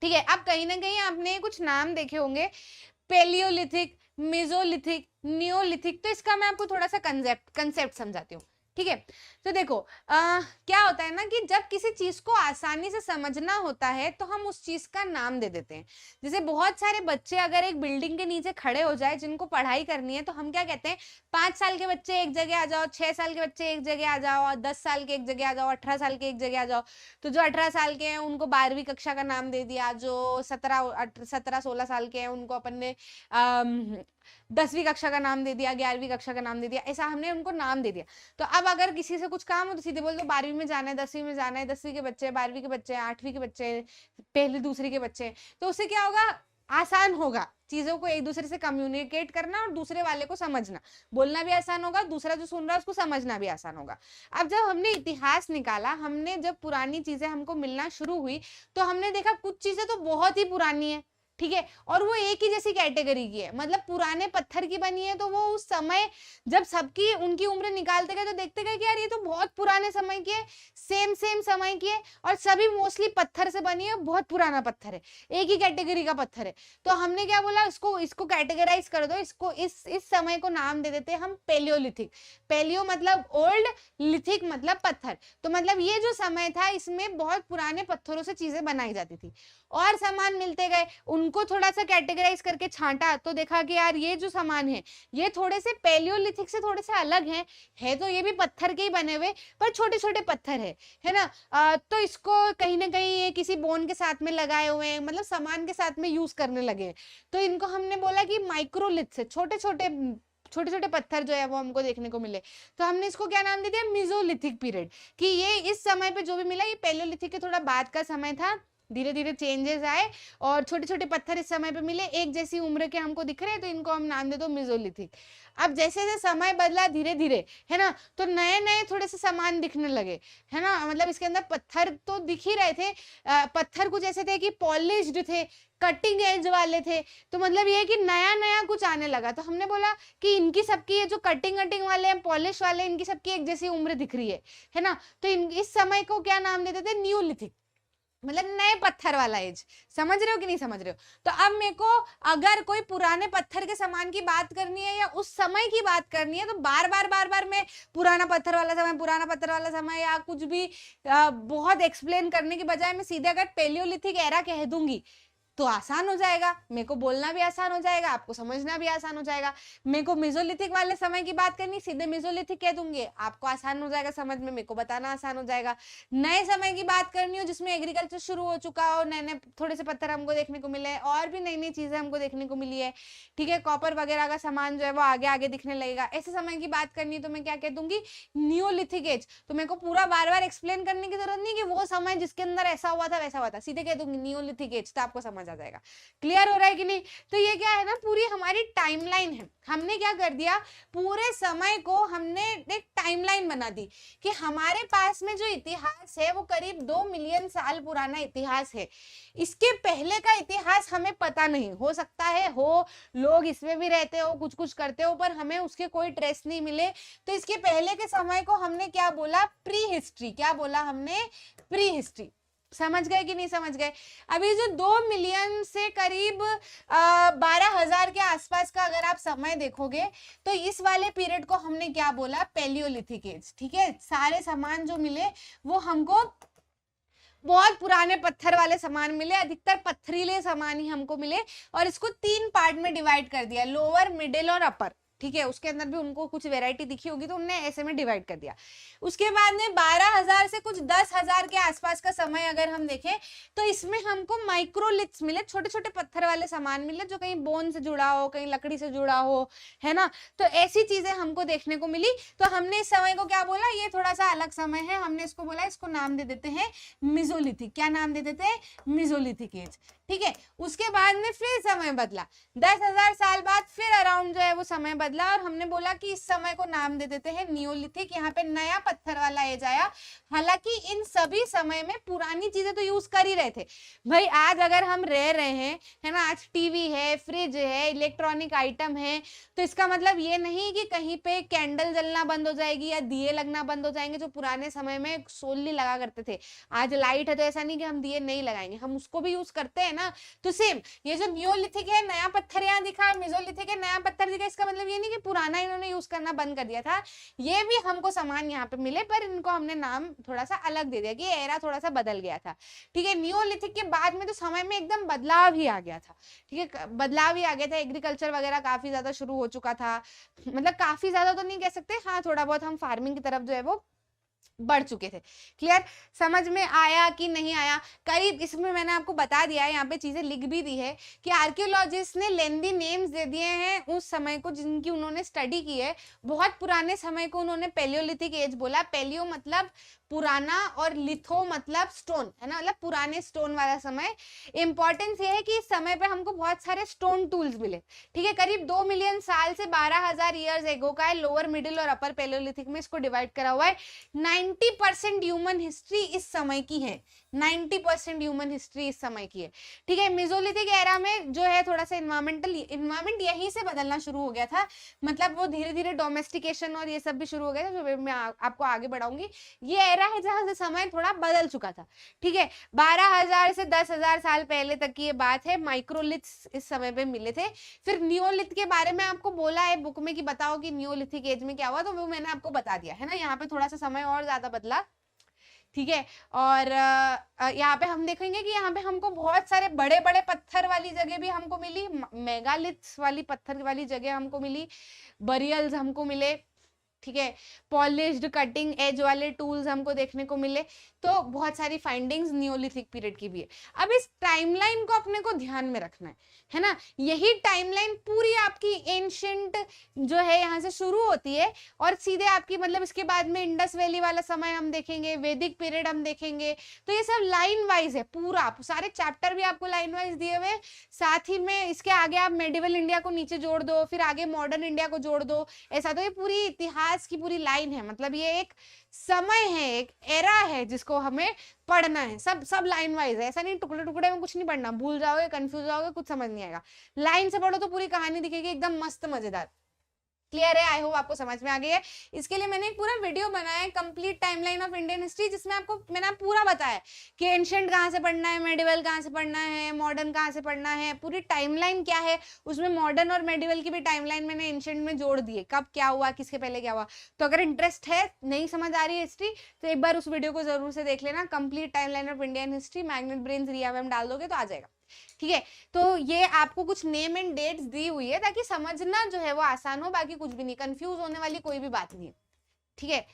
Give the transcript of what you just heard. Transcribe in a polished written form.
ठीक है, अब कहीं ना कहीं आपने कुछ नाम देखे होंगे, पेलियोलिथिक, मेसोलिथिक, नियोलिथिक। तो इसका मैं आपको थोड़ा सा कंसेप्ट समझाती हूँ। ठीक है, तो देखो क्या होता है ना कि जब किसी चीज को आसानी से समझना होता है तो हम उस चीज का नाम दे देते हैं। जैसे बहुत सारे बच्चे अगर एक बिल्डिंग के नीचे खड़े हो जाए जिनको पढ़ाई करनी है, तो हम क्या कहते हैं, 5 साल के बच्चे एक जगह आ जाओ, 6 साल के बच्चे एक जगह आ जाओ, 10 साल के एक जगह आ जाओ, 18 साल के एक जगह आ जाओ। तो जो 18 साल के हैं उनको 12वीं कक्षा का नाम दे दिया, जो 17-16 साल के हैं उनको अपन ने 10वीं कक्षा का नाम दे दिया, 11वीं कक्षा का नाम दे दिया, ऐसा हमने उनको नाम दे दिया। तो अब अगर किसी से कुछ काम हो तो सीधे बोल दो 12वीं में जाना है, 10वीं में जाना है, 10वीं के बच्चे, 12वीं के बच्चे, 8वीं के बच्चे, पहली दूसरी के बच्चे। तो उससे क्या होगा, आसान होगा चीजों को एक दूसरे से कम्युनिकेट करना और दूसरे वाले को समझना, बोलना भी आसान होगा, दूसरा जो सुन रहा है उसको समझना भी आसान होगा। अब जब हमने इतिहास निकाला, हमने जब पुरानी चीजें हमको मिलना शुरू हुई, तो हमने देखा कुछ चीजें तो बहुत ही पुरानी है, ठीक है, और वो एक ही जैसी कैटेगरी की है, मतलब पुराने पत्थर की बनी है। तो वो उस समय जब सबकी उनकी उम्र निकालते गए तो देखते गए कि यार ये तो बहुत पुराने समय की है, सेम सेम समय की है, और सभी मोस्टली पत्थर से बनी है, बहुत पुराना पत्थर है, एक ही कैटेगरी का पत्थर है। तो हमने क्या बोला, इसको कैटेगराइज कर दो, इसको इस समय को नाम दे देते हैं हम पेलियोलिथिक। पेलियो मतलब ओल्ड, लिथिक मतलब पत्थर। तो मतलब ये जो समय था इसमें बहुत पुराने पत्थरों से चीजें बनाई जाती थी, और सामान मिलते गए, उनको थोड़ा सा कैटेगराइज करके छांटा तो देखा कि यार ये जो सामान है ये थोड़े से पेलियोलिथिक से थोड़े से अलग हैं, है तो ये भी पत्थर के ही बने हुए पर छोटे छोटे पत्थर है ना। तो इसको कहीं ना कहीं ये किसी बोन के साथ में लगाए हुए हैं, मतलब सामान के साथ में यूज करने लगे। तो इनको हमने बोला कि माइक्रोलिथ से छोटे छोटे पत्थर जो है वो हमको देखने को मिले। तो हमने इसको क्या नाम दे दिया, मेसोलिथिक पीरियड, कि ये इस समय पे जो भी मिला ये पेलियोलिथिक के थोड़ा बाद का समय था, धीरे धीरे चेंजेस आए और छोटे छोटे पत्थर इस समय पे मिले, एक जैसी उम्र के हमको दिख रहे हैं, तो इनको हम नाम दे दो मेसोलिथिक। अब जैसे जैसे समय बदला धीरे धीरे, है ना, तो नए नए थोड़े से सामान दिखने लगे, है ना, मतलब इसके अंदर पत्थर तो दिख ही रहे थे। पत्थर कुछ ऐसे थे कि पॉलिश्ड थे, कटिंग एज वाले थे। तो मतलब ये कि नया नया कुछ आने लगा। तो हमने बोला कि इनकी सबकी ये जो कटिंग वाले हैं, पॉलिश वाले, इनकी सबकी एक जैसी उम्र दिख रही है ना। तो इस समय को क्या नाम देते थे, न्यूलिथिक, मतलब नए पत्थर वाला एज। समझ रहे हो कि नहीं समझ रहे हो। तो अब मेरे को अगर कोई पुराने पत्थर के सामान की बात करनी है या उस समय की बात करनी है, तो बार बार मैं पुराना पत्थर वाला समय या कुछ भी बहुत एक्सप्लेन करने की बजाय मैं सीधे अगर पेलियोलिथिक एरा कह दूंगी तो आसान हो जाएगा, मेरे को बोलना भी आसान हो जाएगा, आपको समझना भी आसान हो जाएगा। मेरे को मेसोलिथिक वाले समय की बात करनी, सीधे मेसोलिथिक कह दूंगी, आपको आसान हो जाएगा समझ में, मेरे को बताना आसान हो जाएगा। नए समय की बात करनी हो जिसमें एग्रीकल्चर शुरू हो चुका हो, नए नए थोड़े से पत्थर हमको देखने को मिले, और भी नई नई चीजें हमको देखने को मिली है, ठीक है, कॉपर वगैरह का सामान जो है वो आगे आगे दिखने लगेगा, ऐसे समय की बात करनी है तो मैं क्या कह दूंगी, न्यूलिथिक एज। तो मेरे को पूरा बार बार एक्सप्लेन करने की जरूरत नहीं कि वो समय जिसके अंदर ऐसा हुआ था वैसा हुआ था, सीधे कह दूंगी न्यूलिथिक एज, तो आपको समझ आ जाएगा। क्लियर हो रहा है कि नहीं। तो ये क्या है ना, पूरी हमारी टाइमलाइन है। हमने क्या कर दिया, पूरे समय को हमने एक टाइमलाइन बना दी कि हमारे पास में जो इतिहास है वो करीब 2 मिलियन साल पुराना इतिहास है। इसके पहले का इतिहास हमें पता नहीं, हो सकता है हो लोग इसमें भी रहते हो, कुछ कुछ करते हो, पर हमें उसके कोई ट्रेस नहीं मिले। तो इसके पहले के समय को हमने क्या बोला, प्री हिस्ट्री। क्या बोला हमने, प्री हिस्ट्री। समझ गए कि नहीं समझ गए। अभी जो 2 मिलियन से करीब 12,000 के आसपास का अगर आप समय देखोगे तो इस वाले पीरियड को हमने क्या बोला, पेलियोलिथिक एज। ठीक है, सारे सामान जो मिले वो हमको बहुत पुराने पत्थर वाले सामान मिले, अधिकतर पत्थरीले सामान ही हमको मिले, और इसको 3 पार्ट में डिवाइड कर दिया, लोअर, मिडिल और अपर। ठीक है, उसके अंदर भी उनको कुछ वैरायटी दिखी होगी तो उन्होंने ऐसे में डिवाइड कर दिया। उसके बाद में 12,000 से कुछ 10,000 के आसपास का समय अगर हम देखें तो इसमें हमको माइक्रोलिथ्स मिले, छोटे छोटे पत्थर वाले सामान मिले जो कहीं बोन से जुड़ा हो, कहीं लकड़ी से जुड़ा हो, है ना। तो ऐसी चीजें हमको देखने को मिली। तो हमने इस समय को क्या बोला, ये थोड़ा सा अलग समय है, हमने इसको बोला, इसको नाम दे देते हैं मेसोलिथिक। क्या नाम दे देते हैं, मेसोलिथिक एज। ठीक है। उसके बाद में फिर समय बदला, 10,000 साल बाद फिर अराउंड जो है वो समय बदला, और हमने बोला कि इस समय को नाम दे देते हैं नियोलिथिक। यहाँ पे नया पत्थर वाला एज आया। हालांकि इन सभी समय में पुरानी चीजें तो यूज कर ही रहे थे भाई। आज अगर हम रह रहे हैं, है ना, आज टीवी है, फ्रिज है, इलेक्ट्रॉनिक आइटम है, तो इसका मतलब ये नहीं कि कहीं पे कैंडल जलना बंद हो जाएगी या दिए लगना बंद हो जाएंगे, जो पुराने समय में सोलली लगा करते थे। आज लाइट है तो ऐसा नहीं कि हम दिए नहीं लगाएंगे, हम उसको भी यूज करते हैं ना। तो सेम ये जो नियोलिथिक है, नया पत्थर यहाँ दिखा, मेसोलिथिक है, नया पत्थर दिखा, इसका मतलब ये नहीं कि पुराना इन्होंने यूज करना बंद कर दिया था। ये भी हमको सामान यहाँ पे मिले, पर इनको हमने नाम थोड़ा सा अलग दे दिया कि एरा थोड़ा सा बदल गया था। ठीक है। नियोलिथिक के बाद में तो समय में एकदम बदलाव ही आ गया था। ठीक है, बदलाव ही आ गया था। एग्रीकल्चर वगैरह काफी ज्यादा शुरू हो चुका था, मतलब काफी ज्यादा तो नहीं कह सकते, हाँ थोड़ा बहुत हम फार्मिंग की तरफ जो है वो बढ़ चुके थे। क्लियर, समझ में आया कि नहीं आया? करीब इसमें मैंने आपको बता दिया है, यहाँ पे चीजें लिख भी दी है कि आर्कियोलॉजिस्ट ने लेंदी नेम्स दे दिए हैं उस समय को जिनकी उन्होंने स्टडी की है। बहुत पुराने समय को उन्होंने पेलियोलिथिक एज बोला। पेलियो मतलब पुराना और लिथो मतलब स्टोन, है ना, मतलब पुराने स्टोन वाला समय। इंपॉर्टेंस ये है कि इस समय पे हमको बहुत सारे स्टोन टूल्स मिले। ठीक है, करीब 2 मिलियन साल से 12,000 ईयर्स एगो का है। लोअर, मिडिल और अपर पेलियोलिथिक में इसको डिवाइड करा हुआ है। 90% ह्यूमन हिस्ट्री इस समय की है। 90% ह्यूमन हिस्ट्री इस समय की है। ठीक है। मेसोलिथिक एरा में जो है थोड़ा सा इन्वायरमेंट यहीं से बदलना शुरू हो गया था, मतलब वो धीरे धीरे डोमेस्टिकेशन और ये सब भी शुरू हो गया था, जो मैं आपको आगे बढ़ाऊंगी। ये एरा है जहां से समय थोड़ा बदल चुका था। ठीक है, 12,000 से 10,000 साल पहले तक की ये बात है। माइक्रोलिथ्स इस समय पे मिले थे। फिर नियोलिथ के बारे में आपको बोला है बुक में कि बताओ कि नियोलिथिक एज में क्या हुआ, तो वो मैंने आपको बता दिया है ना। यहाँ पे थोड़ा सा समय और ज्यादा बदला। ठीक है, और यहाँ पे हम देखेंगे कि यहाँ पे हमको बहुत सारे बड़े बड़े पत्थर वाली जगह भी हमको मिली, मेगालिथ्स वाली पत्थर वाली जगह हमको मिली, बरियल्स हमको मिले। ठीक है, पॉलिश्ड कटिंग एज वाले टूल्स हमको देखने को मिले। तो बहुत सारी फाइंडिंग्स नियोलिथिक पीरियड की भी है। अब इस टाइमलाइन को अपने को ध्यान में रखना है ना। यही टाइमलाइन पूरी आपकी एंशिएंट जो है यहाँ से शुरू होती है और सीधे आपकी, मतलब इसके बाद में इंडस वैली वाला समय हम देखेंगे, वैदिक पीरियड हम देखेंगे। तो ये सब लाइन वाइज है, पूरा सारे चैप्टर भी आपको लाइन वाइज दिए हुए। साथ ही में इसके आगे आप मेडिवल इंडिया को नीचे जोड़ दो, फिर आगे मॉडर्न इंडिया को जोड़ दो, ऐसा। तो ये पूरी इतिहास की पूरी लाइन है, मतलब ये एक समय है, एक एरा है जिसको हमें पढ़ना है। सब लाइन वाइज है, ऐसा नहीं टुकड़े टुकड़े में कुछ नहीं पढ़ना, भूल जाओगे, कंफ्यूज जाओगे, कुछ समझ नहीं आएगा। लाइन से पढ़ो तो पूरी कहानी दिखेगी एकदम मस्त मजेदार। क्लियर है? आई होप आपको समझ में आ गई है। इसके लिए मैंने एक पूरा वीडियो बनाया है, complete timeline of Indian history, जिसमें मैंने पूरा बताया कि एंशिएंट कहाँ से पढ़ना है, मेडिवल कहाँ से पढ़ना है, मॉडर्न कहाँ से पढ़ना है, पूरी टाइमलाइन क्या है। उसमें मॉडर्न और मेडिवल की भी टाइमलाइन मैंने एंशिएंट में जोड़ दी है, कब क्या हुआ, किसके पहले क्या हुआ। तो अगर इंटरेस्ट है, नहीं समझ आ रही है हिस्ट्री, तो एक बार उस वीडियो को जरूर से देख लेना, complete timeline of Indian history. Magnet brains Riya ma'am डाल दोगे तो आ जाएगा। ठीक है, तो ये आपको कुछ नेम एंड डेट्स दी हुई है ताकि समझना जो है वो आसान हो, बाकी कुछ भी नहीं, कंफ्यूज होने वाली कोई भी बात नहीं है। ठीक है।